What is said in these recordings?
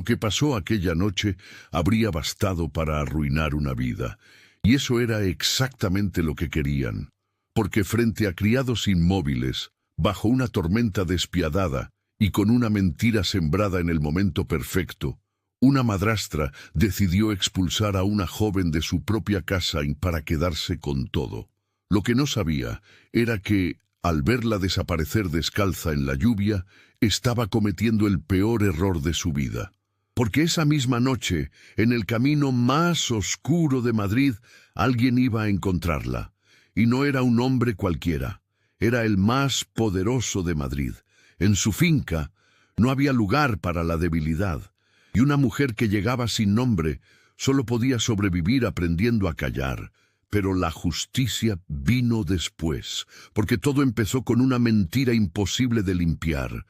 Lo que pasó aquella noche habría bastado para arruinar una vida, y eso era exactamente lo que querían, porque frente a criados inmóviles, bajo una tormenta despiadada y con una mentira sembrada en el momento perfecto, una madrastra decidió expulsar a una joven de su propia casa para quedarse con todo. Lo que no sabía era que, al verla desaparecer descalza en la lluvia, estaba cometiendo el peor error de su vida. Porque esa misma noche, en el camino más oscuro de Madrid, alguien iba a encontrarla. Y no era un hombre cualquiera, era el más poderoso de Madrid. En su finca no había lugar para la debilidad, y una mujer que llegaba sin nombre solo podía sobrevivir aprendiendo a callar. Pero la justicia vino después, porque todo empezó con una mentira imposible de limpiar.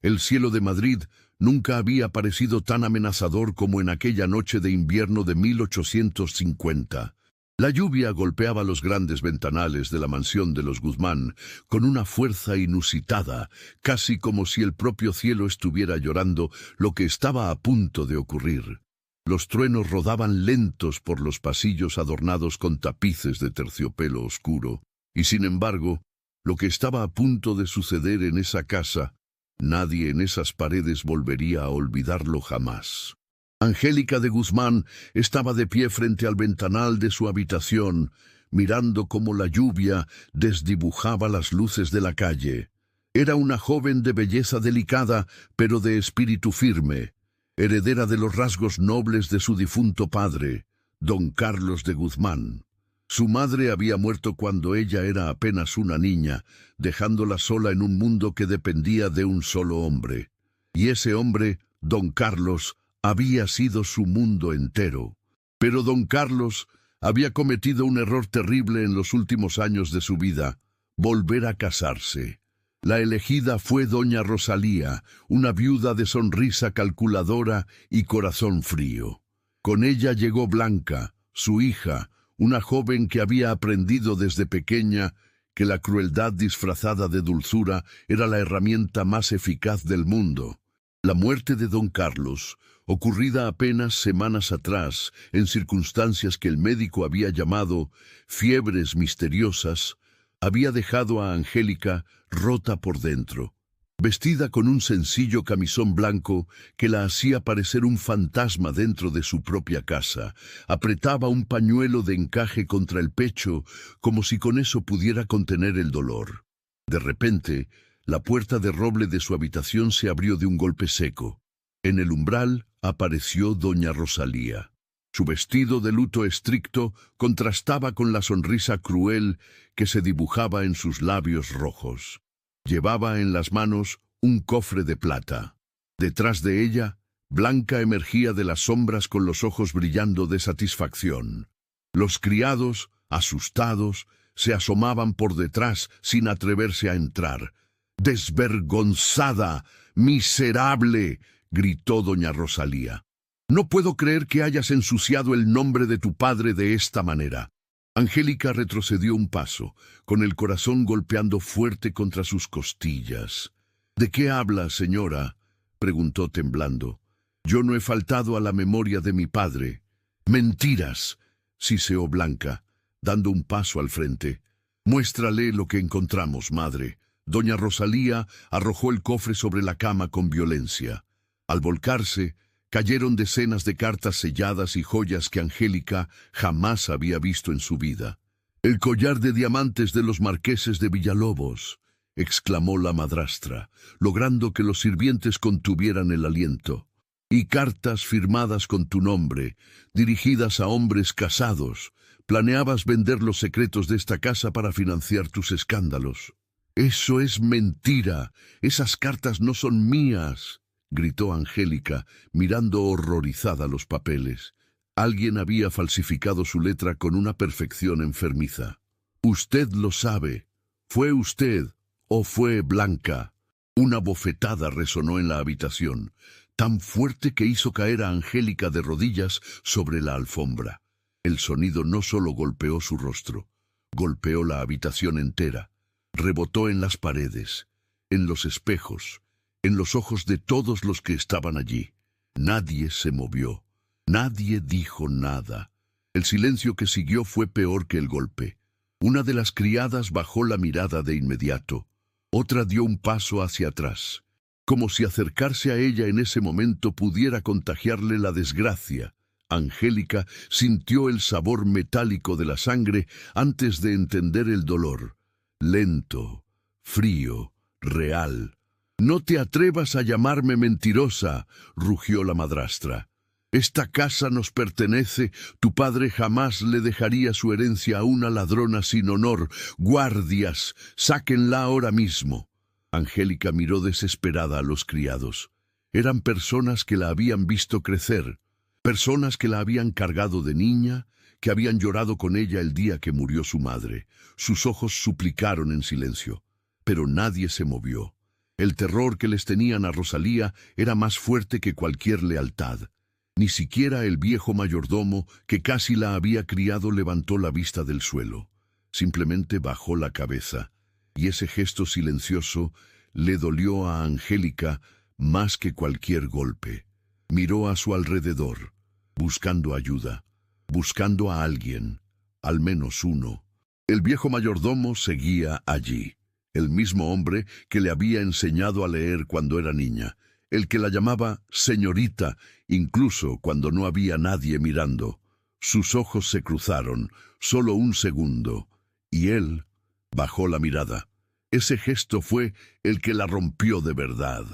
El cielo de Madrid nunca había parecido tan amenazador como en aquella noche de invierno de 1850. La lluvia golpeaba los grandes ventanales de la mansión de los Guzmán con una fuerza inusitada, casi como si el propio cielo estuviera llorando lo que estaba a punto de ocurrir. Los truenos rodaban lentos por los pasillos adornados con tapices de terciopelo oscuro, y sin embargo, lo que estaba a punto de suceder en esa casa, nadie en esas paredes volvería a olvidarlo jamás. Angélica de Guzmán estaba de pie frente al ventanal de su habitación, mirando cómo la lluvia desdibujaba las luces de la calle. Era una joven de belleza delicada, pero de espíritu firme, heredera de los rasgos nobles de su difunto padre, don Carlos de Guzmán. Su madre había muerto cuando ella era apenas una niña, dejándola sola en un mundo que dependía de un solo hombre. Y ese hombre, don Carlos, había sido su mundo entero. Pero don Carlos había cometido un error terrible en los últimos años de su vida: volver a casarse. La elegida fue doña Rosalía, una viuda de sonrisa calculadora y corazón frío. Con ella llegó Blanca, su hija, una joven que había aprendido desde pequeña que la crueldad disfrazada de dulzura era la herramienta más eficaz del mundo. La muerte de don Carlos, ocurrida apenas semanas atrás, en circunstancias que el médico había llamado fiebres misteriosas, había dejado a Angélica rota por dentro, vestida con un sencillo camisón blanco que la hacía parecer un fantasma dentro de su propia casa. Apretaba un pañuelo de encaje contra el pecho, como si con eso pudiera contener el dolor. De repente, la puerta de roble de su habitación se abrió de un golpe seco. En el umbral apareció doña Rosalía. Su vestido de luto estricto contrastaba con la sonrisa cruel que se dibujaba en sus labios rojos. Llevaba en las manos un cofre de plata. Detrás de ella, Blanca emergía de las sombras con los ojos brillando de satisfacción. Los criados, asustados, se asomaban por detrás sin atreverse a entrar. «¡Desvergonzada! ¡Miserable!», gritó doña Rosalía. «No puedo creer que hayas ensuciado el nombre de tu padre de esta manera». Angélica retrocedió un paso, con el corazón golpeando fuerte contra sus costillas. «¿De qué habla, señora?», preguntó temblando. «Yo no he faltado a la memoria de mi padre». «Mentiras», siseó Blanca, dando un paso al frente. «Muéstrale lo que encontramos, madre». Doña Rosalía arrojó el cofre sobre la cama con violencia. Al volcarse, cayeron decenas de cartas selladas y joyas que Angélica jamás había visto en su vida. «El collar de diamantes de los marqueses de Villalobos», exclamó la madrastra, logrando que los sirvientes contuvieran el aliento. «Y cartas firmadas con tu nombre, dirigidas a hombres casados. Planeabas vender los secretos de esta casa para financiar tus escándalos». «Eso es mentira. Esas cartas no son mías», gritó Angélica, mirando horrorizada los papeles. Alguien había falsificado su letra con una perfección enfermiza. «Usted lo sabe. ¿Fue usted o fue Blanca?». Una bofetada resonó en la habitación, tan fuerte que hizo caer a Angélica de rodillas sobre la alfombra. El sonido no solo golpeó su rostro, golpeó la habitación entera. Rebotó en las paredes, en los espejos, en los ojos de todos los que estaban allí. Nadie se movió. Nadie dijo nada. El silencio que siguió fue peor que el golpe. Una de las criadas bajó la mirada de inmediato. Otra dio un paso hacia atrás, como si acercarse a ella en ese momento pudiera contagiarle la desgracia. Angélica sintió el sabor metálico de la sangre antes de entender el dolor. Lento, frío, real. «No te atrevas a llamarme mentirosa», rugió la madrastra. «Esta casa nos pertenece, tu padre jamás le dejaría su herencia a una ladrona sin honor. Guardias, sáquenla ahora mismo». Angélica miró desesperada a los criados. Eran personas que la habían visto crecer, personas que la habían cargado de niña, que habían llorado con ella el día que murió su madre. Sus ojos suplicaron en silencio, pero nadie se movió. El terror que les tenían a Rosalía era más fuerte que cualquier lealtad. Ni siquiera el viejo mayordomo, que casi la había criado, levantó la vista del suelo. Simplemente bajó la cabeza, y ese gesto silencioso le dolió a Angélica más que cualquier golpe. Miró a su alrededor, buscando ayuda, buscando a alguien, al menos uno. El viejo mayordomo seguía allí, el mismo hombre que le había enseñado a leer cuando era niña, el que la llamaba señorita, incluso cuando no había nadie mirando. Sus ojos se cruzaron, solo un segundo, y él bajó la mirada. Ese gesto fue el que la rompió de verdad.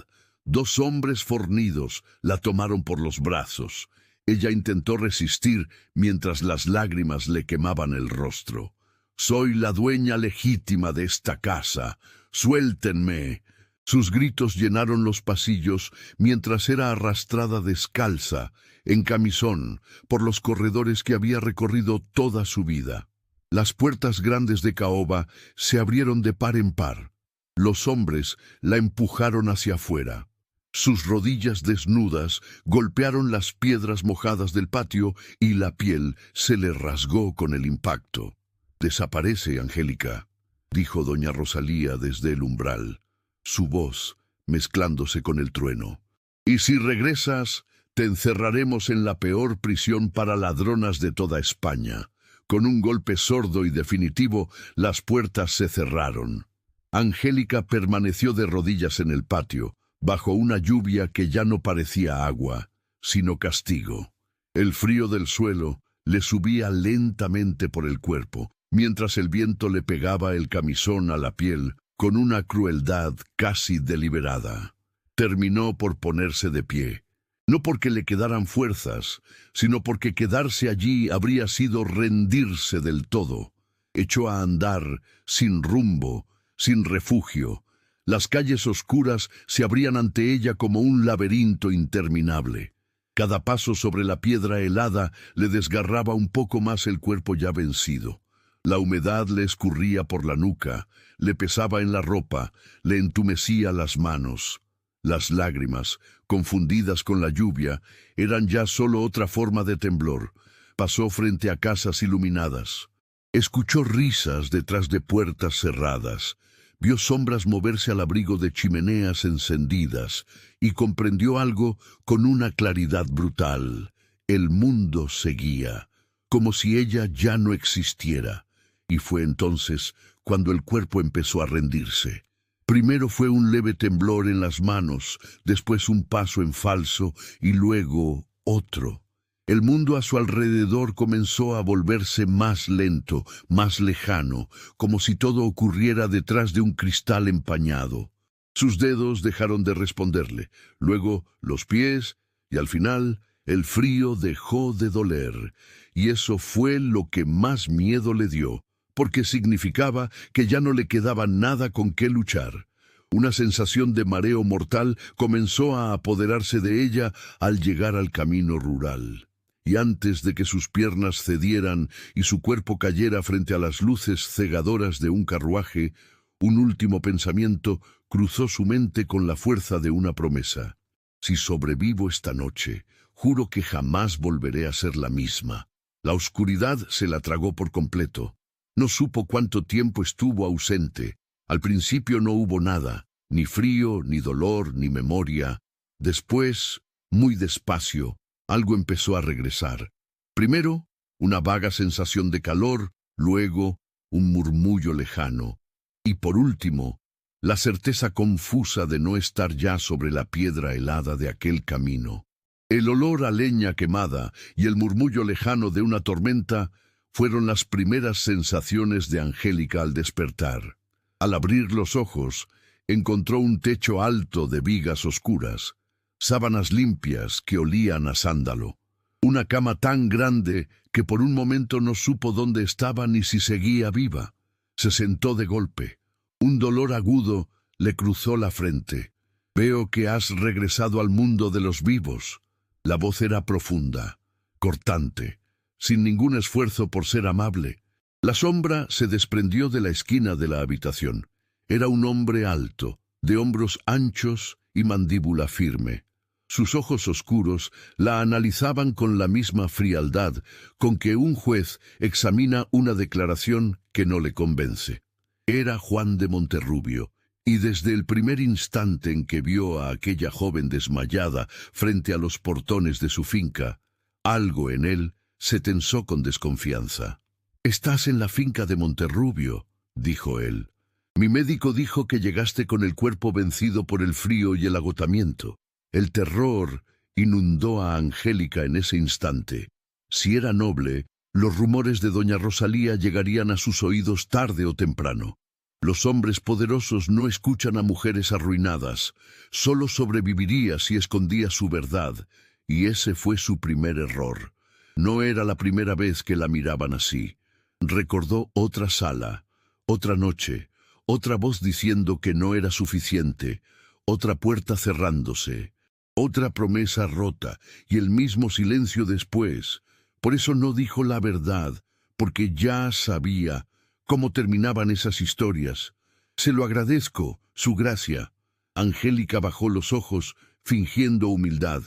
Dos hombres fornidos la tomaron por los brazos. Ella intentó resistir mientras las lágrimas le quemaban el rostro. «Soy la dueña legítima de esta casa. ¡Suéltenme!». Sus gritos llenaron los pasillos mientras era arrastrada descalza, en camisón, por los corredores que había recorrido toda su vida. Las puertas grandes de caoba se abrieron de par en par. Los hombres la empujaron hacia afuera. Sus rodillas desnudas golpearon las piedras mojadas del patio y la piel se le rasgó con el impacto. «Desaparece, Angélica», dijo doña Rosalía desde el umbral, su voz mezclándose con el trueno. «Y si regresas, te encerraremos en la peor prisión para ladronas de toda España». Con un golpe sordo y definitivo, las puertas se cerraron. Angélica permaneció de rodillas en el patio, bajo una lluvia que ya no parecía agua, sino castigo. El frío del suelo le subía lentamente por el cuerpo, mientras el viento le pegaba el camisón a la piel con una crueldad casi deliberada. Terminó por ponerse de pie. No porque le quedaran fuerzas, sino porque quedarse allí habría sido rendirse del todo. Echó a andar, sin rumbo, sin refugio. Las calles oscuras se abrían ante ella como un laberinto interminable. Cada paso sobre la piedra helada le desgarraba un poco más el cuerpo ya vencido. La humedad le escurría por la nuca, le pesaba en la ropa, le entumecía las manos. Las lágrimas, confundidas con la lluvia, eran ya solo otra forma de temblor. Pasó frente a casas iluminadas. Escuchó risas detrás de puertas cerradas. Vio sombras moverse al abrigo de chimeneas encendidas y comprendió algo con una claridad brutal. El mundo seguía, como si ella ya no existiera. Y fue entonces cuando el cuerpo empezó a rendirse. Primero fue un leve temblor en las manos, después un paso en falso y luego otro. El mundo a su alrededor comenzó a volverse más lento, más lejano, como si todo ocurriera detrás de un cristal empañado. Sus dedos dejaron de responderle, luego los pies y al final el frío dejó de doler. Y eso fue lo que más miedo le dio, porque significaba que ya no le quedaba nada con qué luchar. Una sensación de mareo mortal comenzó a apoderarse de ella al llegar al camino rural. Y antes de que sus piernas cedieran y su cuerpo cayera frente a las luces cegadoras de un carruaje, un último pensamiento cruzó su mente con la fuerza de una promesa. Si sobrevivo esta noche, juro que jamás volveré a ser la misma. La oscuridad se la tragó por completo. No supo cuánto tiempo estuvo ausente. Al principio no hubo nada, ni frío, ni dolor, ni memoria. Después, Muy despacio, algo empezó a regresar. Primero, una vaga sensación de calor, luego, un murmullo lejano. Y por último, la certeza confusa de no estar ya sobre la piedra helada de aquel camino. El olor a leña quemada y el murmullo lejano de una tormenta fueron las primeras sensaciones de Angélica al despertar. Al abrir los ojos, encontró un techo alto de vigas oscuras, sábanas limpias que olían a sándalo, una cama tan grande que por un momento no supo dónde estaba ni si seguía viva. Se sentó de golpe. Un dolor agudo le cruzó la frente. «Veo que has regresado al mundo de los vivos». La voz era profunda, cortante, sin ningún esfuerzo por ser amable. La sombra se desprendió de la esquina de la habitación. Era un hombre alto, de hombros anchos y mandíbula firme. Sus ojos oscuros la analizaban con la misma frialdad con que un juez examina una declaración que no le convence. Era Juan de Monterrubio, y desde el primer instante en que vio a aquella joven desmayada frente a los portones de su finca, algo en él se tensó con desconfianza. «Estás en la finca de Monterrubio», dijo él. «Mi médico dijo que llegaste con el cuerpo vencido por el frío y el agotamiento». El terror inundó a Angélica en ese instante. Si era noble, los rumores de doña Rosalía llegarían a sus oídos tarde o temprano. Los hombres poderosos no escuchan a mujeres arruinadas. Solo sobreviviría si escondía su verdad, y ese fue su primer error. No era la primera vez que la miraban así. Recordó otra sala, otra noche, otra voz diciendo que no era suficiente, otra puerta cerrándose, otra promesa rota y el mismo silencio después. Por eso no dijo la verdad, porque ya sabía cómo terminaban esas historias. «Se lo agradezco, su gracia». Angélica bajó los ojos, fingiendo humildad.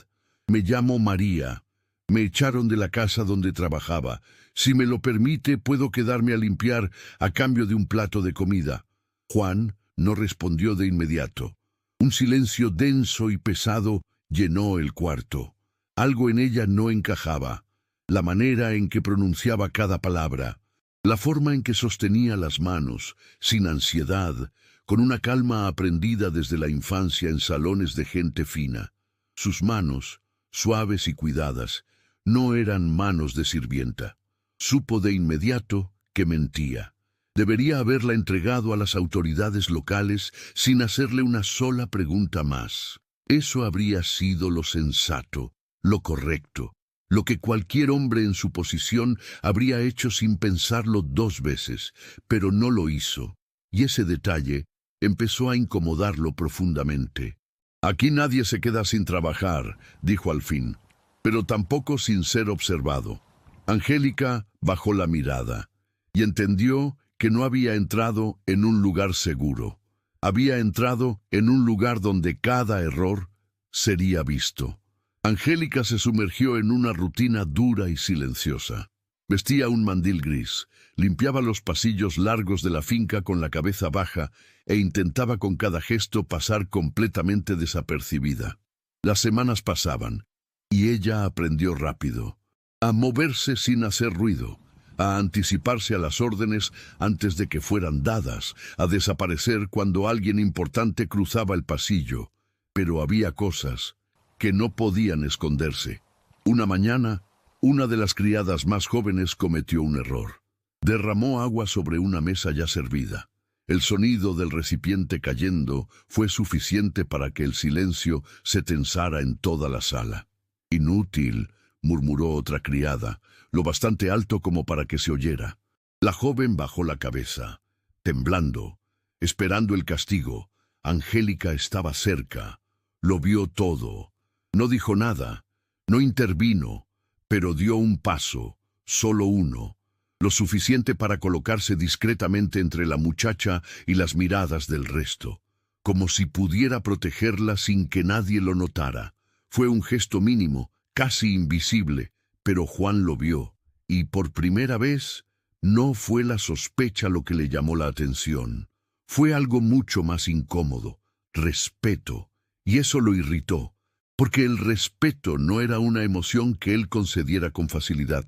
«Me llamo María. Me echaron de la casa donde trabajaba. Si me lo permite, puedo quedarme a limpiar a cambio de un plato de comida». Juan no respondió de inmediato. Un silencio denso y pesado llenó el cuarto. Algo en ella no encajaba. La manera en que pronunciaba cada palabra, la forma en que sostenía las manos, sin ansiedad, con una calma aprendida desde la infancia en salones de gente fina. Sus manos, suaves y cuidadas, no eran manos de sirvienta. Supo de inmediato que mentía. Debería haberla entregado a las autoridades locales sin hacerle una sola pregunta más. Eso habría sido lo sensato, lo correcto, lo que cualquier hombre en su posición habría hecho sin pensarlo dos veces, pero no lo hizo, y ese detalle empezó a incomodarlo profundamente. «Aquí nadie se queda sin trabajar», dijo al fin, «pero tampoco sin ser observado». Angélica bajó la mirada y entendió que no había entrado en un lugar seguro. Había entrado en un lugar donde cada error sería visto. Angélica se sumergió en una rutina dura y silenciosa. Vestía un mandil gris, limpiaba los pasillos largos de la finca con la cabeza baja e intentaba con cada gesto pasar completamente desapercibida. Las semanas pasaban, y ella aprendió rápido a moverse sin hacer ruido, a anticiparse a las órdenes antes de que fueran dadas, a desaparecer cuando alguien importante cruzaba el pasillo. Pero había cosas que no podían esconderse. Una mañana, una de las criadas más jóvenes cometió un error. Derramó agua sobre una mesa ya servida. El sonido del recipiente cayendo fue suficiente para que el silencio se tensara en toda la sala. «Inútil», murmuró otra criada, lo bastante alto como para que se oyera. La joven bajó la cabeza, temblando, esperando el castigo. Angélica estaba cerca, lo vio todo. No dijo nada, no intervino, pero dio un paso, solo uno, lo suficiente para colocarse discretamente entre la muchacha y las miradas del resto, como si pudiera protegerla sin que nadie lo notara. Fue un gesto mínimo, casi invisible, pero Juan lo vio, y por primera vez no fue la sospecha lo que le llamó la atención. Fue algo mucho más incómodo, respeto, y eso lo irritó. porque el respeto no era una emoción que él concediera con facilidad,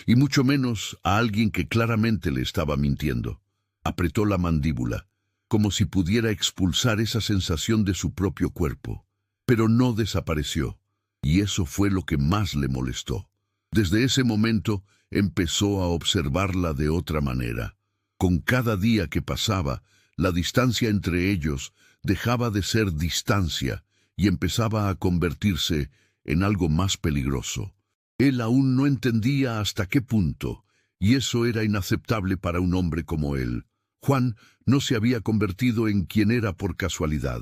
y mucho menos a alguien que claramente le estaba mintiendo. Apretó la mandíbula, como si pudiera expulsar esa sensación de su propio cuerpo, pero no desapareció, y eso fue lo que más le molestó. Desde ese momento empezó a observarla de otra manera. Con cada día que pasaba, la distancia entre ellos dejaba de ser distancia y empezaba a convertirse en algo más peligroso. Él aún no entendía hasta qué punto, y eso era inaceptable para un hombre como él. Juan no se había convertido en quien era por casualidad.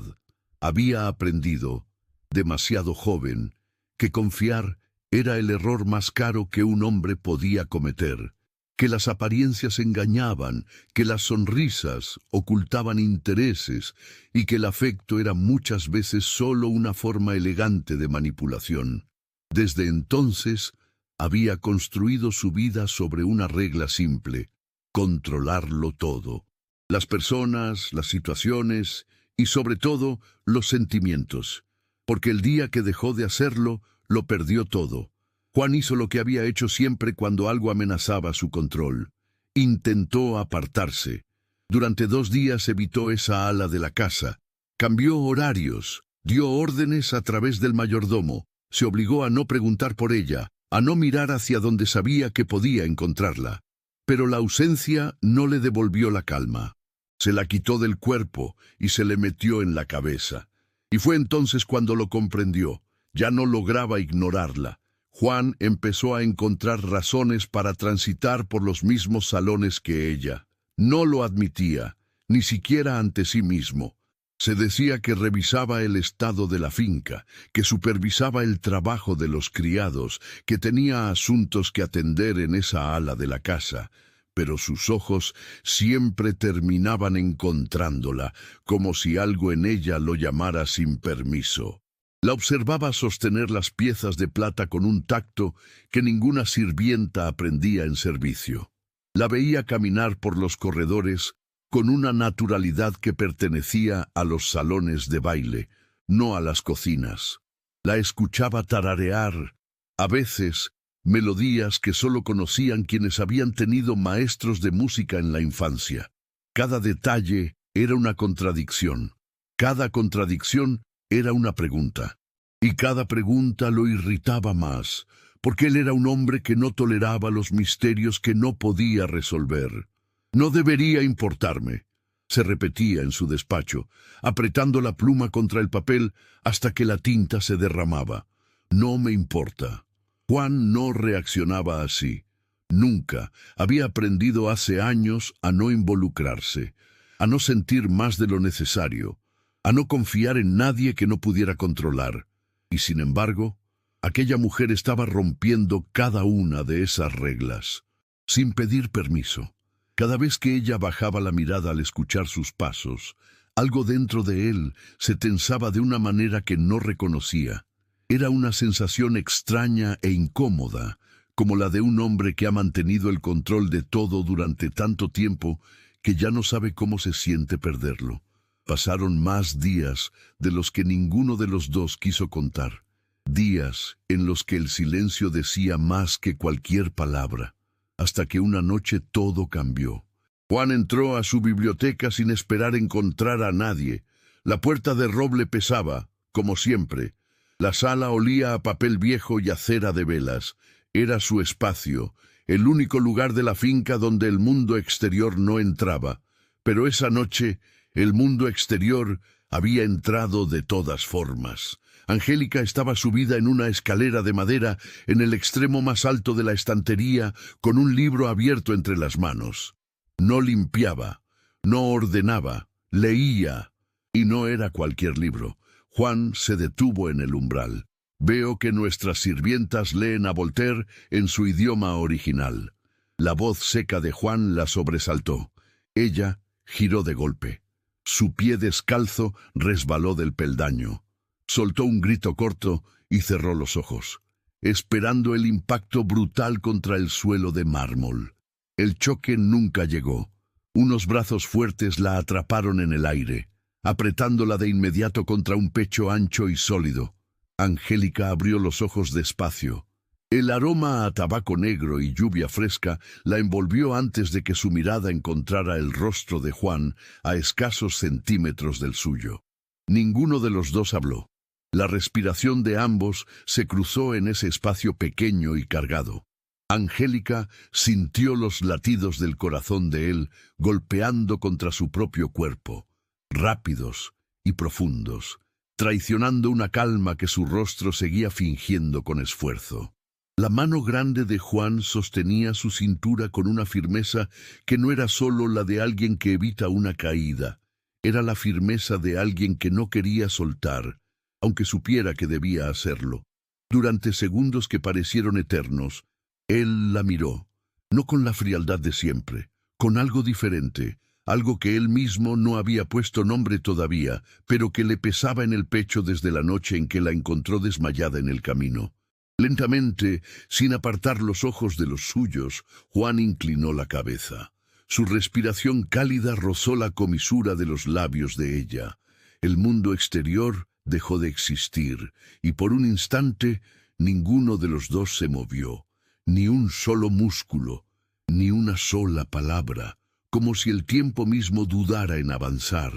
Había aprendido, demasiado joven, que confiar era el error más caro que un hombre podía cometer, que las apariencias engañaban, que las sonrisas ocultaban intereses y que el afecto era muchas veces solo una forma elegante de manipulación. Desde entonces había construido su vida sobre una regla simple: controlarlo todo. Las personas, las situaciones y sobre todo los sentimientos, porque el día que dejó de hacerlo, lo perdió todo. Juan hizo lo que había hecho siempre cuando algo amenazaba su control. Intentó apartarse. Durante 2 días evitó esa ala de la casa. Cambió horarios, dio órdenes a través del mayordomo, se obligó a no preguntar por ella, a no mirar hacia donde sabía que podía encontrarla. Pero la ausencia no le devolvió la calma. Se la quitó del cuerpo y se le metió en la cabeza. Y fue entonces cuando lo comprendió. Ya no lograba ignorarla. Juan empezó a encontrar razones para transitar por los mismos salones que ella. No lo admitía, ni siquiera ante sí mismo. Se decía que revisaba el estado de la finca, que supervisaba el trabajo de los criados, que tenía asuntos que atender en esa ala de la casa, pero sus ojos siempre terminaban encontrándola, como si algo en ella lo llamara sin permiso. La observaba sostener las piezas de plata con un tacto que ninguna sirvienta aprendía en servicio. La veía caminar por los corredores con una naturalidad que pertenecía a los salones de baile, no a las cocinas. La escuchaba tararear, a veces, melodías que solo conocían quienes habían tenido maestros de música en la infancia. Cada detalle era una contradicción. Cada contradicción era una pregunta. Y cada pregunta lo irritaba más, porque él era un hombre que no toleraba los misterios que no podía resolver. No debería importarme, se repetía en su despacho, apretando la pluma contra el papel hasta que la tinta se derramaba. No me importa. Juan no reaccionaba así. Nunca. Había aprendido hace años a no involucrarse, a no sentir más de lo necesario, a no confiar en nadie que no pudiera controlar. Y sin embargo, aquella mujer estaba rompiendo cada una de esas reglas, sin pedir permiso. Cada vez que ella bajaba la mirada al escuchar sus pasos, algo dentro de él se tensaba de una manera que no reconocía. Era una sensación extraña e incómoda, como la de un hombre que ha mantenido el control de todo durante tanto tiempo que ya no sabe cómo se siente perderlo. Pasaron más días de los que ninguno de los dos quiso contar. Días en los que el silencio decía más que cualquier palabra, hasta que una noche todo cambió. Juan entró a su biblioteca sin esperar encontrar a nadie. La puerta de roble pesaba, como siempre. La sala olía a papel viejo y a cera de velas. Era su espacio, el único lugar de la finca donde el mundo exterior no entraba. Pero esa noche el mundo exterior había entrado de todas formas. Angélica estaba subida en una escalera de madera en el extremo más alto de la estantería, con un libro abierto entre las manos. No limpiaba, no ordenaba, leía, y no era cualquier libro. Juan se detuvo en el umbral. Veo que nuestras sirvientas leen a Voltaire en su idioma original. La voz seca de Juan la sobresaltó. Ella giró de golpe. Su pie descalzo resbaló del peldaño. Soltó un grito corto y cerró los ojos, esperando el impacto brutal contra el suelo de mármol. El choque nunca llegó. Unos brazos fuertes la atraparon en el aire, apretándola de inmediato contra un pecho ancho y sólido. Angélica abrió los ojos despacio. El aroma a tabaco negro y lluvia fresca la envolvió antes de que su mirada encontrara el rostro de Juan a escasos centímetros del suyo. Ninguno de los dos habló. La respiración de ambos se cruzó en ese espacio pequeño y cargado. Angélica sintió los latidos del corazón de él golpeando contra su propio cuerpo, rápidos y profundos, traicionando una calma que su rostro seguía fingiendo con esfuerzo. La mano grande de Juan sostenía su cintura con una firmeza que no era solo la de alguien que evita una caída, era la firmeza de alguien que no quería soltar, aunque supiera que debía hacerlo. Durante segundos que parecieron eternos, él la miró, no con la frialdad de siempre, con algo diferente, algo que él mismo no había puesto nombre todavía, pero que le pesaba en el pecho desde la noche en que la encontró desmayada en el camino. Lentamente, sin apartar los ojos de los suyos, Juan inclinó la cabeza. Su respiración cálida rozó la comisura de los labios de ella. El mundo exterior dejó de existir, y por un instante ninguno de los dos se movió, ni un solo músculo, ni una sola palabra, como si el tiempo mismo dudara en avanzar.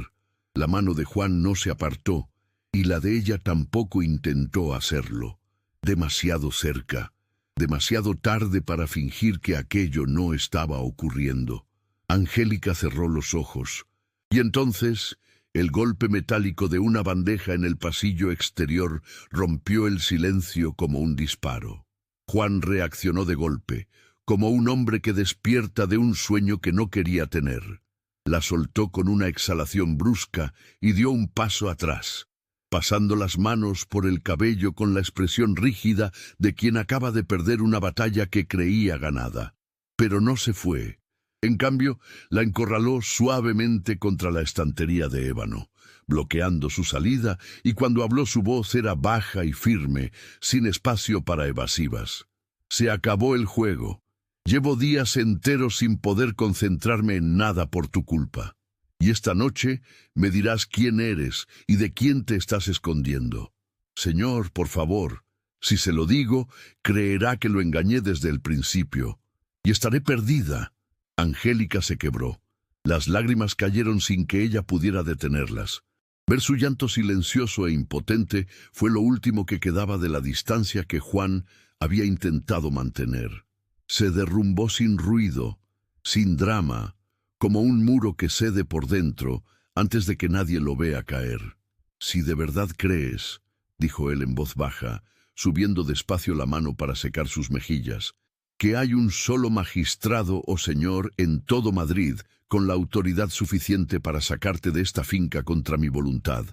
La mano de Juan no se apartó, y la de ella tampoco intentó hacerlo. Demasiado cerca, demasiado tarde para fingir que aquello no estaba ocurriendo. Angélica cerró los ojos, y entonces el golpe metálico de una bandeja en el pasillo exterior rompió el silencio como un disparo. Juan reaccionó de golpe, como un hombre que despierta de un sueño que no quería tener. La soltó con una exhalación brusca y dio un paso atrás, pasando las manos por el cabello con la expresión rígida de quien acaba de perder una batalla que creía ganada. Pero no se fue. En cambio, la encorraló suavemente contra la estantería de ébano, bloqueando su salida, y cuando habló su voz era baja y firme, sin espacio para evasivas. Se acabó el juego. Llevo días enteros sin poder concentrarme en nada por tu culpa. Y esta noche me dirás quién eres y de quién te estás escondiendo. Señor, por favor, si se lo digo, creerá que lo engañé desde el principio. Y estaré perdida. Angélica se quebró. Las lágrimas cayeron sin que ella pudiera detenerlas. Ver su llanto silencioso e impotente fue lo último que quedaba de la distancia que Juan había intentado mantener. Se derrumbó sin ruido, sin drama, como un muro que cede por dentro antes de que nadie lo vea caer. «Si de verdad crees», dijo él en voz baja, subiendo despacio la mano para secar sus mejillas, «que hay un solo magistrado o señor en todo Madrid con la autoridad suficiente para sacarte de esta finca contra mi voluntad,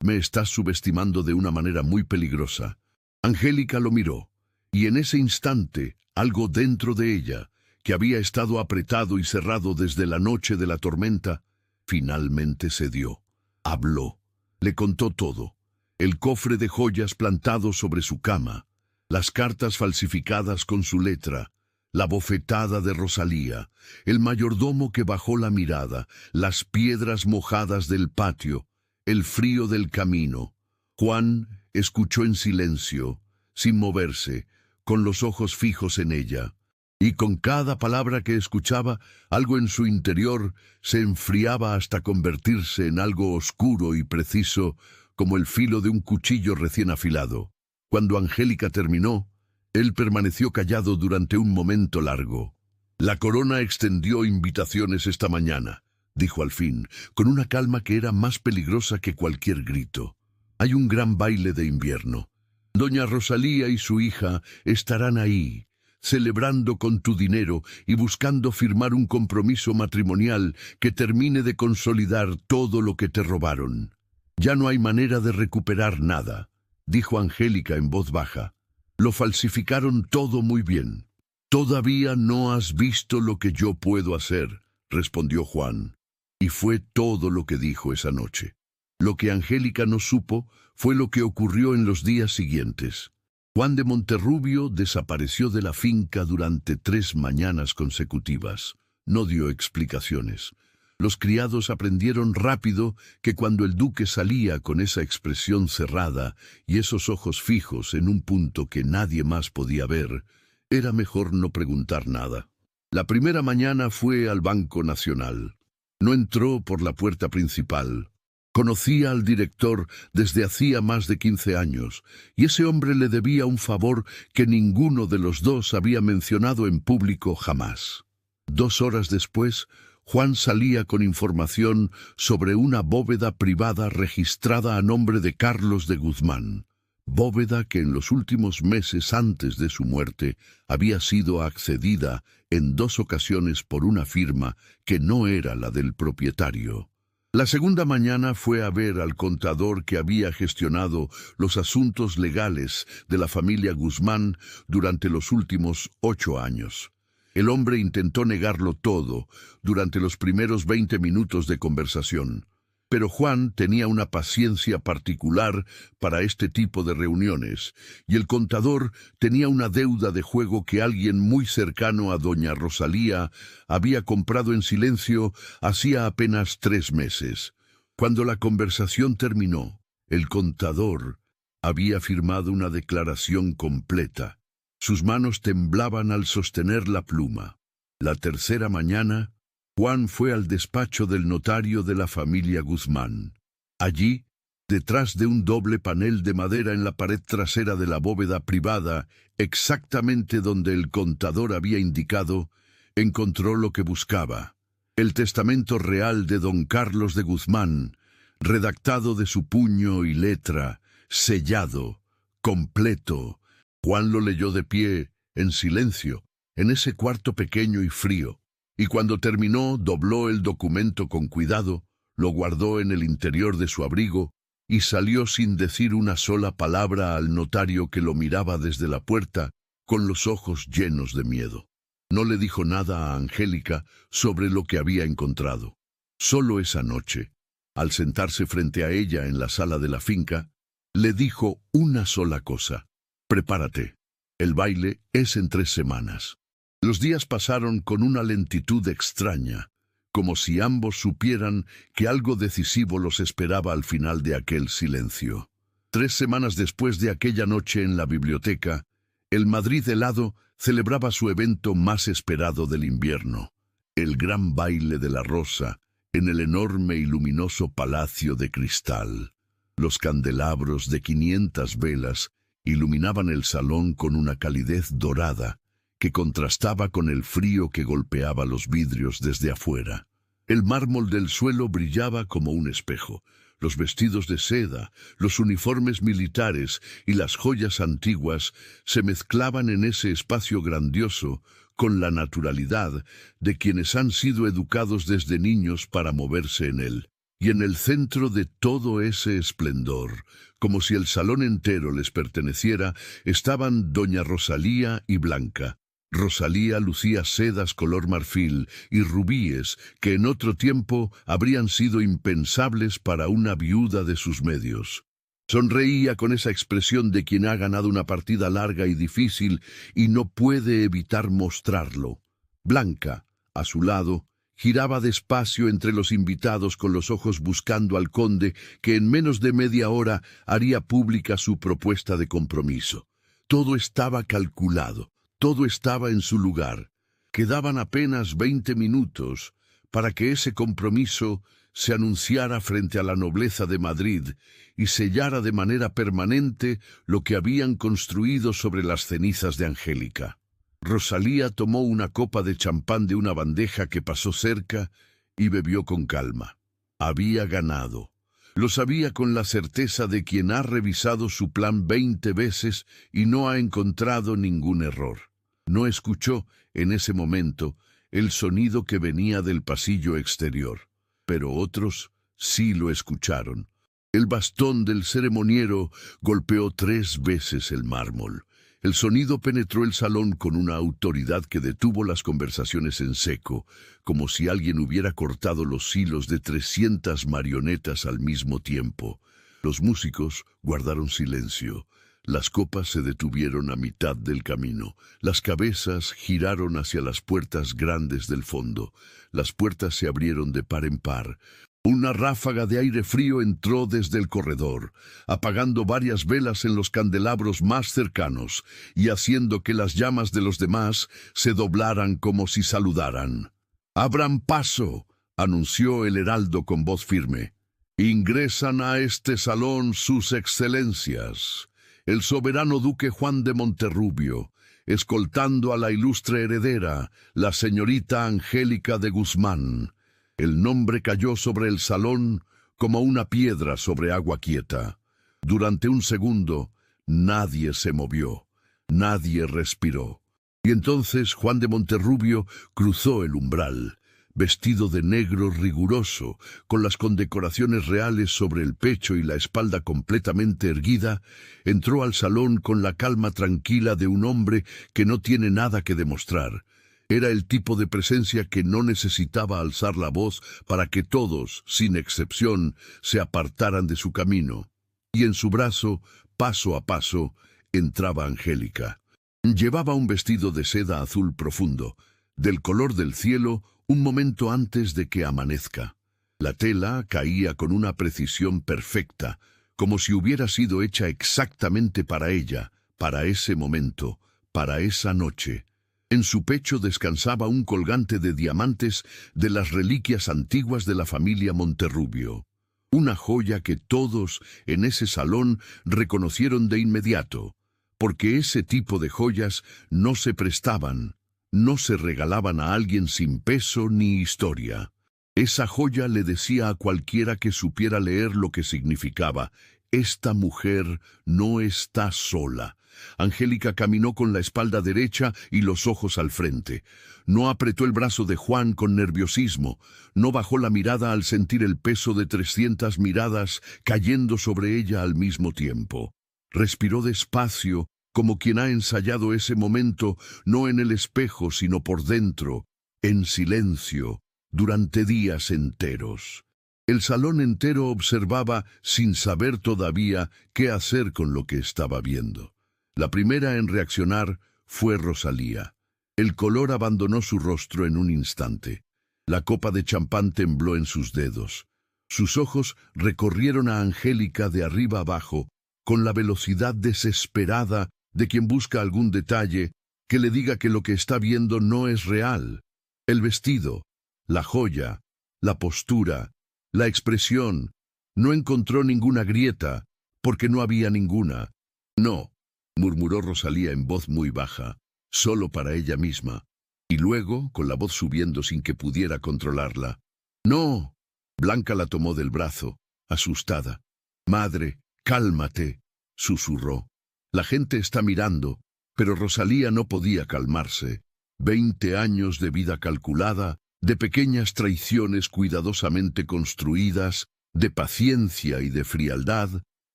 me estás subestimando de una manera muy peligrosa». Angélica lo miró, y en ese instante, algo dentro de ella, que había estado apretado y cerrado desde la noche de la tormenta, finalmente cedió. Habló. Le contó todo. El cofre de joyas plantado sobre su cama, las cartas falsificadas con su letra, la bofetada de Rosalía, el mayordomo que bajó la mirada, las piedras mojadas del patio, el frío del camino. Juan escuchó en silencio, sin moverse, con los ojos fijos en ella. Y con cada palabra que escuchaba, algo en su interior se enfriaba hasta convertirse en algo oscuro y preciso, como el filo de un cuchillo recién afilado. Cuando Angélica terminó, él permaneció callado durante un momento largo. «La corona extendió invitaciones esta mañana», dijo al fin, con una calma que era más peligrosa que cualquier grito. «Hay un gran baile de invierno. Doña Rosalía y su hija estarán ahí, celebrando con tu dinero y buscando firmar un compromiso matrimonial que termine de consolidar todo lo que te robaron. Ya no hay manera de recuperar nada», dijo Angélica en voz baja. «Lo falsificaron todo muy bien». «Todavía no has visto lo que yo puedo hacer», respondió Juan. Y fue todo lo que dijo esa noche. Lo que Angélica no supo fue lo que ocurrió en los días siguientes. Juan de Monterrubio desapareció de la finca durante 3 mañanas consecutivas. No dio explicaciones. Los criados aprendieron rápido que cuando el duque salía con esa expresión cerrada y esos ojos fijos en un punto que nadie más podía ver, era mejor no preguntar nada. La primera mañana fue al Banco Nacional. No entró por la puerta principal. Conocía al director desde hacía más de 15 años, y ese hombre le debía un favor que ninguno de los dos había mencionado en público jamás. 2 horas después, Juan salía con información sobre una bóveda privada registrada a nombre de Carlos de Guzmán, bóveda que en los últimos meses antes de su muerte había sido accedida en 2 ocasiones por una firma que no era la del propietario. La segunda mañana fue a ver al contador que había gestionado los asuntos legales de la familia Guzmán durante los últimos 8 años. El hombre intentó negarlo todo durante los primeros 20 minutos de conversación, pero Juan tenía una paciencia particular para este tipo de reuniones, y el contador tenía una deuda de juego que alguien muy cercano a doña Rosalía había comprado en silencio hacía apenas 3 meses. Cuando la conversación terminó, el contador había firmado una declaración completa. Sus manos temblaban al sostener la pluma. La tercera mañana, Juan fue al despacho del notario de la familia Guzmán. Allí, detrás de un doble panel de madera en la pared trasera de la bóveda privada, exactamente donde el contador había indicado, encontró lo que buscaba: el testamento real de don Carlos de Guzmán, redactado de su puño y letra, sellado, completo. Juan lo leyó de pie, en silencio, en ese cuarto pequeño y frío, y cuando terminó dobló el documento con cuidado, lo guardó en el interior de su abrigo y salió sin decir una sola palabra al notario, que lo miraba desde la puerta con los ojos llenos de miedo. No le dijo nada a Angélica sobre lo que había encontrado. Solo esa noche, al sentarse frente a ella en la sala de la finca, le dijo una sola cosa: «Prepárate. El baile es en 3 semanas». Los días pasaron con una lentitud extraña, como si ambos supieran que algo decisivo los esperaba al final de aquel silencio. 3 semanas después de aquella noche en la biblioteca, el Madrid helado celebraba su evento más esperado del invierno, el gran baile de la Rosa, en el enorme y luminoso palacio de cristal. Los candelabros de 500 velas iluminaban el salón con una calidez dorada que contrastaba con el frío que golpeaba los vidrios desde afuera. El mármol del suelo brillaba como un espejo. Los vestidos de seda, los uniformes militares y las joyas antiguas se mezclaban en ese espacio grandioso con la naturalidad de quienes han sido educados desde niños para moverse en él. Y en el centro de todo ese esplendor, como si el salón entero les perteneciera, estaban doña Rosalía y Blanca. Rosalía lucía sedas color marfil y rubíes que en otro tiempo habrían sido impensables para una viuda de sus medios. Sonreía con esa expresión de quien ha ganado una partida larga y difícil y no puede evitar mostrarlo. Blanca, a su lado, giraba despacio entre los invitados con los ojos buscando al conde, que en menos de media hora haría pública su propuesta de compromiso. Todo estaba calculado, todo estaba en su lugar. Quedaban apenas 20 minutos para que ese compromiso se anunciara frente a la nobleza de Madrid y sellara de manera permanente lo que habían construido sobre las cenizas de Angélica. Rosalía tomó una copa de champán de una bandeja que pasó cerca y bebió con calma. Había ganado. Lo sabía con la certeza de quien ha revisado su plan 20 veces y no ha encontrado ningún error. No escuchó, en ese momento, el sonido que venía del pasillo exterior, pero otros sí lo escucharon. El bastón del ceremoniero golpeó 3 veces el mármol. El sonido penetró el salón con una autoridad que detuvo las conversaciones en seco, como si alguien hubiera cortado los hilos de 300 marionetas al mismo tiempo. Los músicos guardaron silencio. Las copas se detuvieron a mitad del camino. Las cabezas giraron hacia las puertas grandes del fondo. Las puertas se abrieron de par en par. Una ráfaga de aire frío entró desde el corredor, apagando varias velas en los candelabros más cercanos y haciendo que las llamas de los demás se doblaran como si saludaran. «¡Abran paso!», anunció el heraldo con voz firme. «Ingresan a este salón sus excelencias. El soberano duque Juan de Monterrubio, escoltando a la ilustre heredera, la señorita Angélica de Guzmán». El nombre cayó sobre el salón como una piedra sobre agua quieta. Durante un segundo, nadie se movió, nadie respiró. Y entonces Juan de Monterrubio cruzó el umbral, vestido de negro riguroso, con las condecoraciones reales sobre el pecho y la espalda completamente erguida, entró al salón con la calma tranquila de un hombre que no tiene nada que demostrar. Era el tipo de presencia que no necesitaba alzar la voz para que todos, sin excepción, se apartaran de su camino. Y en su brazo, paso a paso, entraba Angélica. Llevaba un vestido de seda azul profundo, del color del cielo, un momento antes de que amanezca. La tela caía con una precisión perfecta, como si hubiera sido hecha exactamente para ella, para ese momento, para esa noche. En su pecho descansaba un colgante de diamantes de las reliquias antiguas de la familia Monterrubio. Una joya que todos en ese salón reconocieron de inmediato, porque ese tipo de joyas no se prestaban, no se regalaban a alguien sin peso ni historia. Esa joya le decía a cualquiera que supiera leer lo que significaba: «Esta mujer no está sola». Angélica caminó con la espalda derecha y los ojos al frente. No apretó el brazo de Juan con nerviosismo. No bajó la mirada al sentir el peso de 300 miradas cayendo sobre ella al mismo tiempo. Respiró despacio, como quien ha ensayado ese momento, no en el espejo, sino por dentro, en silencio, durante días enteros. El salón entero observaba, sin saber todavía qué hacer con lo que estaba viendo. La primera en reaccionar fue Rosalía. El color abandonó su rostro en un instante. La copa de champán tembló en sus dedos. Sus ojos recorrieron a Angélica de arriba abajo con la velocidad desesperada de quien busca algún detalle que le diga que lo que está viendo no es real. El vestido, la joya, la postura, la expresión. No encontró ninguna grieta, porque no había ninguna. «No», murmuró Rosalía en voz muy baja, solo para ella misma, y luego, con la voz subiendo sin que pudiera controlarla: «¡No!». Blanca la tomó del brazo, asustada. «Madre, cálmate», susurró. «La gente está mirando», pero Rosalía no podía calmarse. 20 años de vida calculada, de pequeñas traiciones cuidadosamente construidas, de paciencia y de frialdad.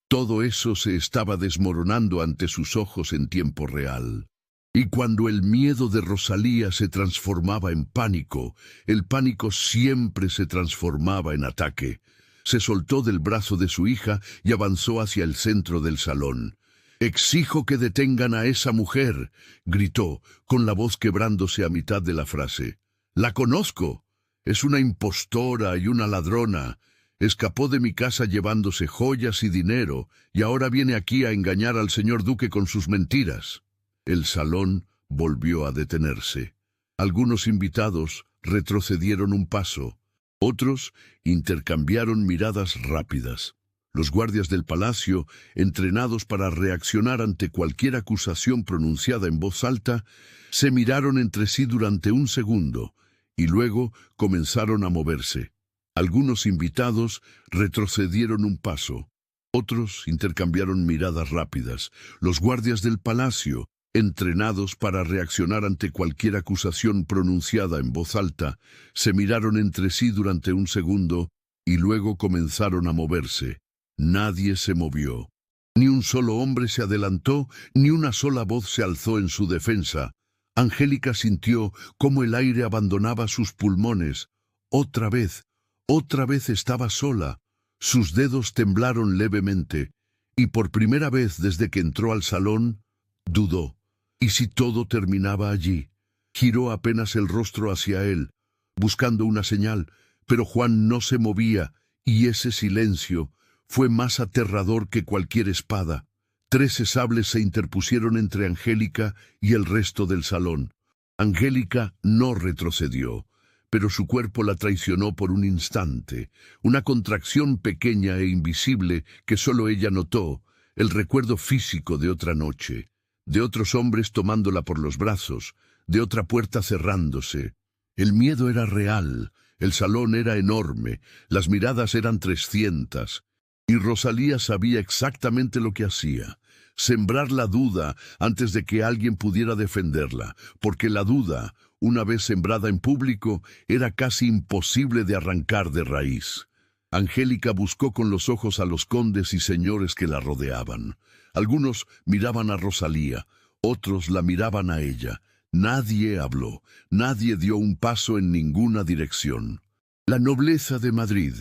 Todo eso se estaba desmoronando ante sus ojos en tiempo real. Y cuando el miedo de Rosalía se transformaba en pánico, el pánico siempre se transformaba en ataque. Se soltó del brazo de su hija y avanzó hacia el centro del salón. «Exijo que detengan a esa mujer», gritó, con la voz quebrándose a mitad de la frase. «La conozco. Es una impostora y una ladrona. Escapó de mi casa llevándose joyas y dinero, y ahora viene aquí a engañar al señor duque con sus mentiras». El salón volvió a detenerse. Algunos invitados retrocedieron un paso. Otros intercambiaron miradas rápidas. Los guardias del palacio, entrenados para reaccionar ante cualquier acusación pronunciada en voz alta, se miraron entre sí durante un segundo, y luego comenzaron a moverse. Algunos invitados retrocedieron un paso. Otros intercambiaron miradas rápidas. Los guardias del palacio, entrenados para reaccionar ante cualquier acusación pronunciada en voz alta, se miraron entre sí durante un segundo y luego comenzaron a moverse. Nadie se movió. Ni un solo hombre se adelantó, ni una sola voz se alzó en su defensa. Angélica sintió cómo el aire abandonaba sus pulmones. Otra vez estaba sola. Sus dedos temblaron levemente, y por primera vez desde que entró al salón, dudó. ¿Y si todo terminaba allí? Giró apenas el rostro hacia él, buscando una señal, pero Juan no se movía, y ese silencio fue más aterrador que cualquier espada. 13 sables se interpusieron entre Angélica y el resto del salón. Angélica no retrocedió, pero su cuerpo la traicionó por un instante, una contracción pequeña e invisible que solo ella notó, el recuerdo físico de otra noche, de otros hombres tomándola por los brazos, de otra puerta cerrándose. El miedo era real, el salón era enorme, las miradas eran 300, y Rosalía sabía exactamente lo que hacía: sembrar la duda antes de que alguien pudiera defenderla, porque la duda, una vez sembrada en público, era casi imposible de arrancar de raíz. Angélica buscó con los ojos a los condes y señores que la rodeaban. Algunos miraban a Rosalía, otros la miraban a ella. Nadie habló, nadie dio un paso en ninguna dirección. La nobleza de Madrid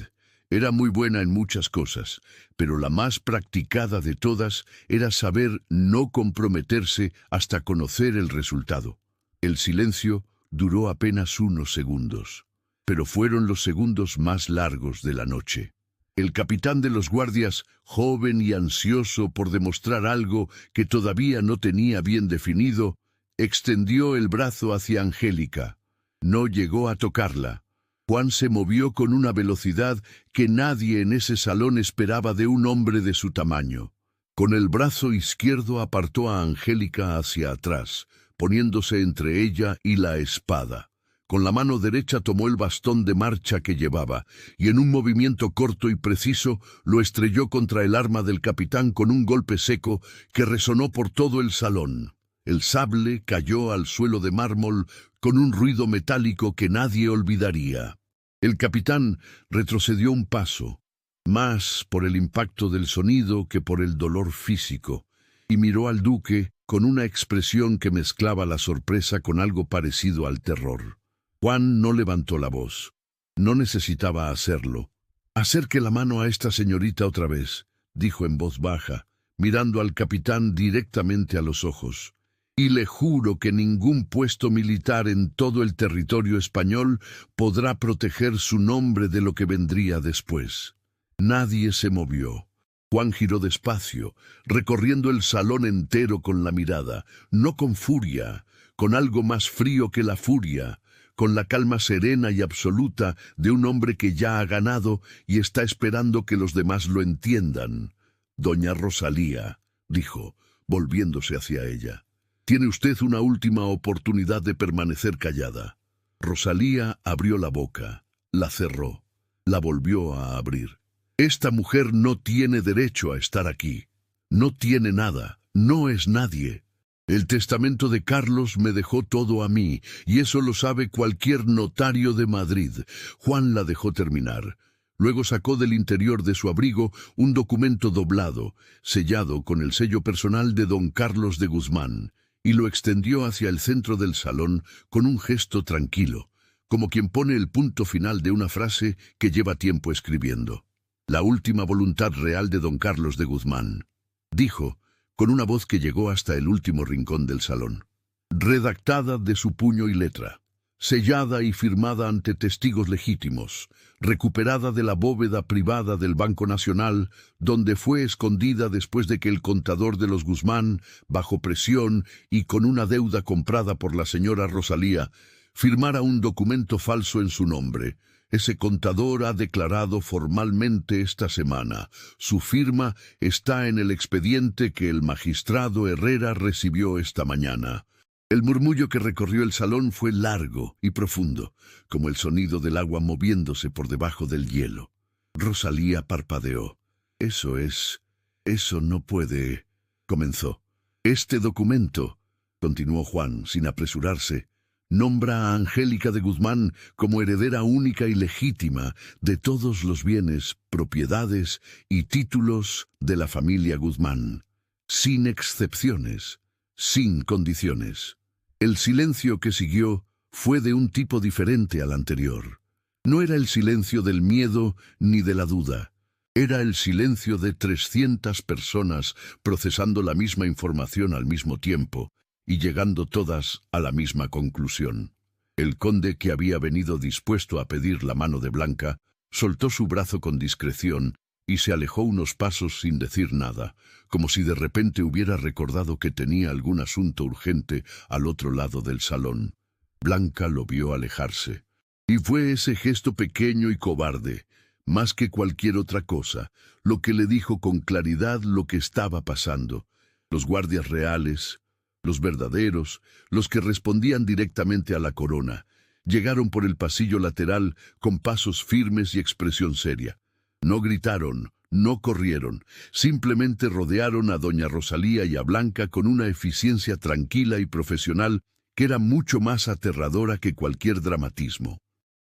era muy buena en muchas cosas, pero la más practicada de todas era saber no comprometerse hasta conocer el resultado. El silencio duró apenas unos segundos, pero fueron los segundos más largos de la noche. El capitán de los guardias, joven y ansioso por demostrar algo que todavía no tenía bien definido, extendió el brazo hacia Angélica. No llegó a tocarla. Juan se movió con una velocidad que nadie en ese salón esperaba de un hombre de su tamaño. Con el brazo izquierdo apartó a Angélica hacia atrás, poniéndose entre ella y la espada. Con la mano derecha tomó el bastón de marcha que llevaba, y en un movimiento corto y preciso lo estrelló contra el arma del capitán con un golpe seco que resonó por todo el salón. El sable cayó al suelo de mármol con un ruido metálico que nadie olvidaría. El capitán retrocedió un paso, más por el impacto del sonido que por el dolor físico, y miró al duque con una expresión que mezclaba la sorpresa con algo parecido al terror. Juan no levantó la voz. No necesitaba hacerlo. «Acerque la mano a esta señorita otra vez», dijo en voz baja, mirando al capitán directamente a los ojos. «Y le juro que ningún puesto militar en todo el territorio español podrá proteger su nombre de lo que vendría después». Nadie se movió. Juan giró despacio, recorriendo el salón entero con la mirada, no con furia, con algo más frío que la furia, con la calma serena y absoluta de un hombre que ya ha ganado y está esperando que los demás lo entiendan. «Doña Rosalía», dijo, volviéndose hacia ella, «tiene usted una última oportunidad de permanecer callada». Rosalía abrió la boca, la cerró, la volvió a abrir. «Esta mujer no tiene derecho a estar aquí. No tiene nada, no es nadie. El testamento de Carlos me dejó todo a mí, y eso lo sabe cualquier notario de Madrid». Juan la dejó terminar. Luego sacó del interior de su abrigo un documento doblado, sellado con el sello personal de don Carlos de Guzmán, y lo extendió hacia el centro del salón con un gesto tranquilo, como quien pone el punto final de una frase que lleva tiempo escribiendo. «La última voluntad real de don Carlos de Guzmán», dijo, con una voz que llegó hasta el último rincón del salón. «Redactada de su puño y letra, sellada y firmada ante testigos legítimos, recuperada de la bóveda privada del Banco Nacional, donde fue escondida después de que el contador de los Guzmán, bajo presión y con una deuda comprada por la señora Rosalía, firmara un documento falso en su nombre. Ese contador ha declarado formalmente esta semana. Su firma está en el expediente que el magistrado Herrera recibió esta mañana». El murmullo que recorrió el salón fue largo y profundo, como el sonido del agua moviéndose por debajo del hielo. Rosalía parpadeó. Eso no puede», comenzó. «Este documento», continuó Juan, sin apresurarse, «nombra a Angélica de Guzmán como heredera única y legítima de todos los bienes, propiedades y títulos de la familia Guzmán, sin excepciones, sin condiciones». El silencio que siguió fue de un tipo diferente al anterior. No era el silencio del miedo ni de la duda. Era el silencio de 300 personas procesando la misma información al mismo tiempo y llegando todas a la misma conclusión. El conde, que había venido dispuesto a pedir la mano de Blanca, soltó su brazo con discreción y se alejó unos pasos sin decir nada, como si de repente hubiera recordado que tenía algún asunto urgente al otro lado del salón. Blanca lo vio alejarse, y fue ese gesto pequeño y cobarde, más que cualquier otra cosa, lo que le dijo con claridad lo que estaba pasando. Los guardias reales, los verdaderos, los que respondían directamente a la corona, llegaron por el pasillo lateral con pasos firmes y expresión seria. No gritaron, no corrieron, simplemente rodearon a doña Rosalía y a Blanca con una eficiencia tranquila y profesional que era mucho más aterradora que cualquier dramatismo.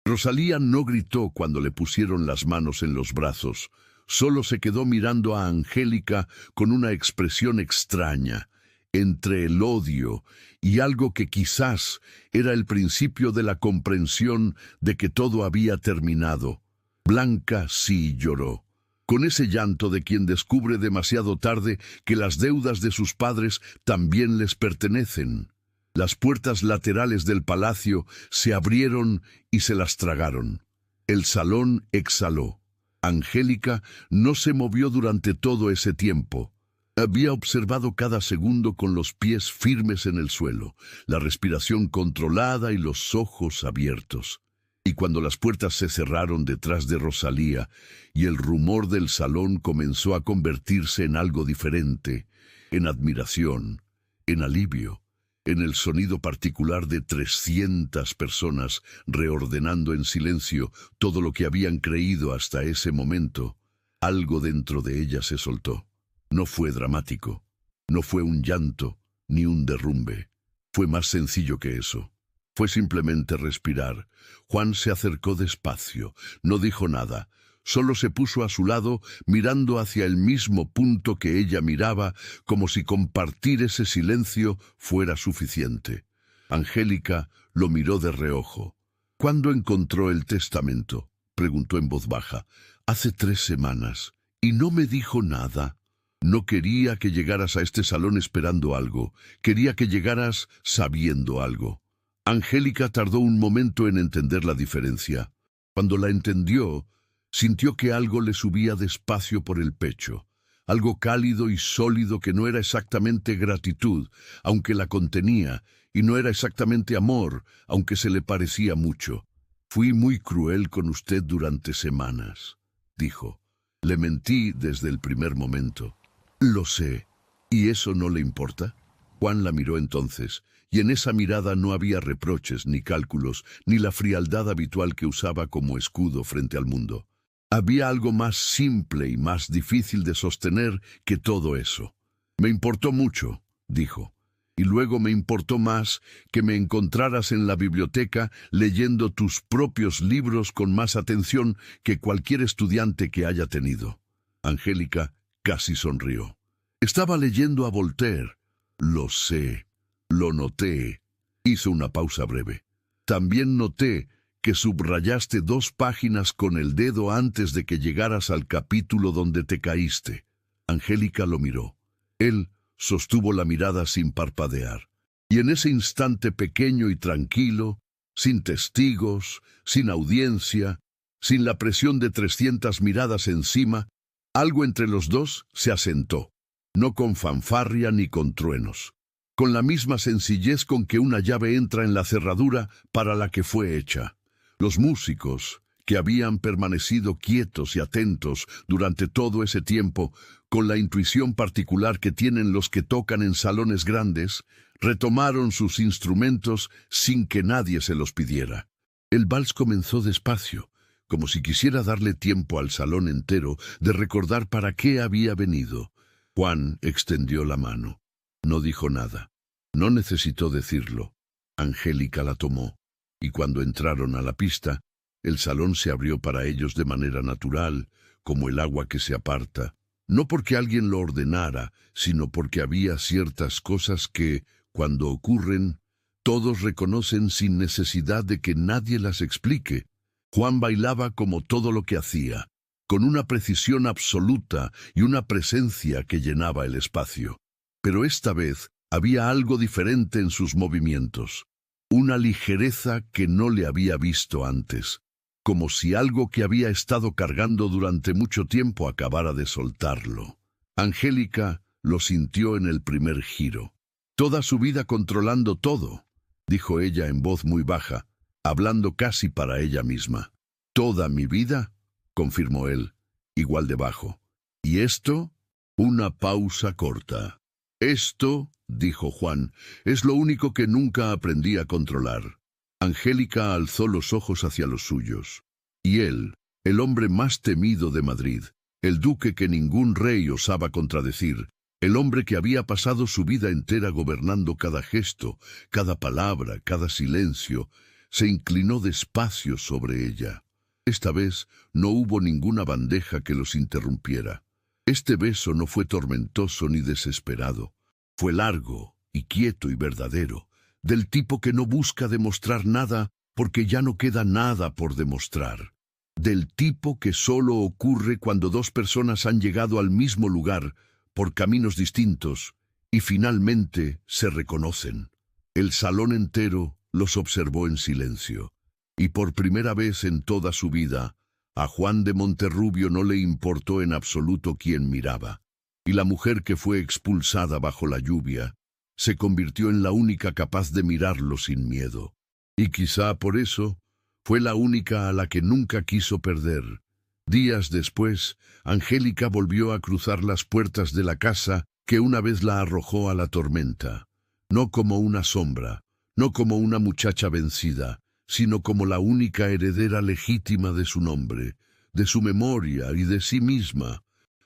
Rosalía no gritó cuando le pusieron las manos en los brazos, solo se quedó mirando a Angélica con una expresión extraña, entre el odio y algo que quizás era el principio de la comprensión de que todo había terminado. Blanca sí lloró, con ese llanto de quien descubre demasiado tarde que las deudas de sus padres también les pertenecen. Las puertas laterales del palacio se abrieron y se las tragaron. El salón exhaló. Angélica no se movió durante todo ese tiempo. Había observado cada segundo con los pies firmes en el suelo, la respiración controlada y los ojos abiertos. Y cuando las puertas se cerraron detrás de Rosalía y el rumor del salón comenzó a convertirse en algo diferente, en admiración, en alivio, en el sonido particular de 300 personas reordenando en silencio todo lo que habían creído hasta ese momento, algo dentro de ella se soltó. No fue dramático, no fue un llanto ni un derrumbe. Fue más sencillo que eso. Fue simplemente respirar. Juan se acercó despacio, no dijo nada. Solo se puso a su lado, mirando hacia el mismo punto que ella miraba, como si compartir ese silencio fuera suficiente. Angélica lo miró de reojo. ¿Cuándo encontró el testamento?, preguntó en voz baja. Hace 3 semanas. ¿Y no me dijo nada? No quería que llegaras a este salón esperando algo. Quería que llegaras sabiendo algo. Angélica tardó un momento en entender la diferencia. Cuando la entendió, sintió que algo le subía despacio por el pecho, algo cálido y sólido que no era exactamente gratitud, aunque la contenía, y no era exactamente amor, aunque se le parecía mucho. Fui muy cruel con usted durante semanas, dijo. Le mentí desde el primer momento. Lo sé. ¿Y eso no le importa? Juan la miró entonces, y en esa mirada no había reproches ni cálculos, ni la frialdad habitual que usaba como escudo frente al mundo. Había algo más simple y más difícil de sostener que todo eso. Me importó mucho, dijo, y luego me importó más que me encontraras en la biblioteca leyendo tus propios libros con más atención que cualquier estudiante que haya tenido. Angélica casi sonrió. Estaba leyendo a Voltaire. Lo sé, lo noté. Hizo una pausa breve. También noté que subrayaste 2 páginas con el dedo antes de que llegaras al capítulo donde te caíste. Angélica lo miró. Él sostuvo la mirada sin parpadear. Y en ese instante pequeño y tranquilo, sin testigos, sin audiencia, sin la presión de 300 miradas encima, algo entre los dos se asentó, no con fanfarria ni con truenos, con la misma sencillez con que una llave entra en la cerradura para la que fue hecha. Los músicos, que habían permanecido quietos y atentos durante todo ese tiempo, con la intuición particular que tienen los que tocan en salones grandes, retomaron sus instrumentos sin que nadie se los pidiera. El vals comenzó despacio, como si quisiera darle tiempo al salón entero de recordar para qué había venido. Juan extendió la mano. No dijo nada. No necesitó decirlo. Angélica la tomó, y cuando entraron a la pista, el salón se abrió para ellos de manera natural, como el agua que se aparta, no porque alguien lo ordenara, sino porque había ciertas cosas que, cuando ocurren, todos reconocen sin necesidad de que nadie las explique. Juan bailaba como todo lo que hacía, con una precisión absoluta y una presencia que llenaba el espacio. Pero esta vez había algo diferente en sus movimientos, una ligereza que no le había visto antes, como si algo que había estado cargando durante mucho tiempo acabara de soltarlo. Angélica lo sintió en el primer giro. Toda su vida controlando todo, dijo ella en voz muy baja, hablando casi para ella misma. ¿Toda mi vida?, confirmó él, igual de bajo. ¿Y esto? Una pausa corta. Esto, dijo Juan, es lo único que nunca aprendí a controlar. Angélica alzó los ojos hacia los suyos. Y él, el hombre más temido de Madrid, el duque que ningún rey osaba contradecir, el hombre que había pasado su vida entera gobernando cada gesto, cada palabra, cada silencio, se inclinó despacio sobre ella. Esta vez no hubo ninguna bandeja que los interrumpiera. Este beso no fue tormentoso ni desesperado. Fue largo y quieto y verdadero, del tipo que no busca demostrar nada porque ya no queda nada por demostrar. Del tipo que solo ocurre cuando dos personas han llegado al mismo lugar por caminos distintos y finalmente se reconocen. El salón entero los observó en silencio, y por primera vez en toda su vida, a Juan de Monterrubio no le importó en absoluto quién miraba, y la mujer que fue expulsada bajo la lluvia se convirtió en la única capaz de mirarlo sin miedo, y quizá por eso fue la única a la que nunca quiso perder. Días después, Angélica volvió a cruzar las puertas de la casa que una vez la arrojó a la tormenta, no como una sombra, no como una muchacha vencida, sino como la única heredera legítima de su nombre, de su memoria y de sí misma.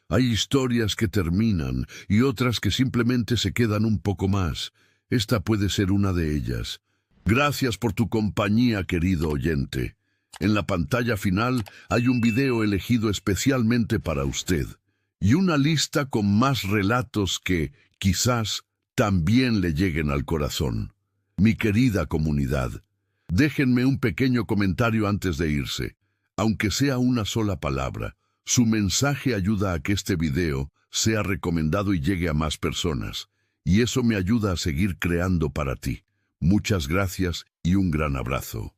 Hay historias que terminan y otras que simplemente se quedan un poco más. Esta puede ser una de ellas. Gracias por tu compañía, querido oyente. En la pantalla final hay un video elegido especialmente para usted y una lista con más relatos que, quizás, también le lleguen al corazón. Mi querida comunidad, déjenme un pequeño comentario antes de irse, aunque sea una sola palabra. Su mensaje ayuda a que este video sea recomendado y llegue a más personas, y eso me ayuda a seguir creando para ti. Muchas gracias y un gran abrazo.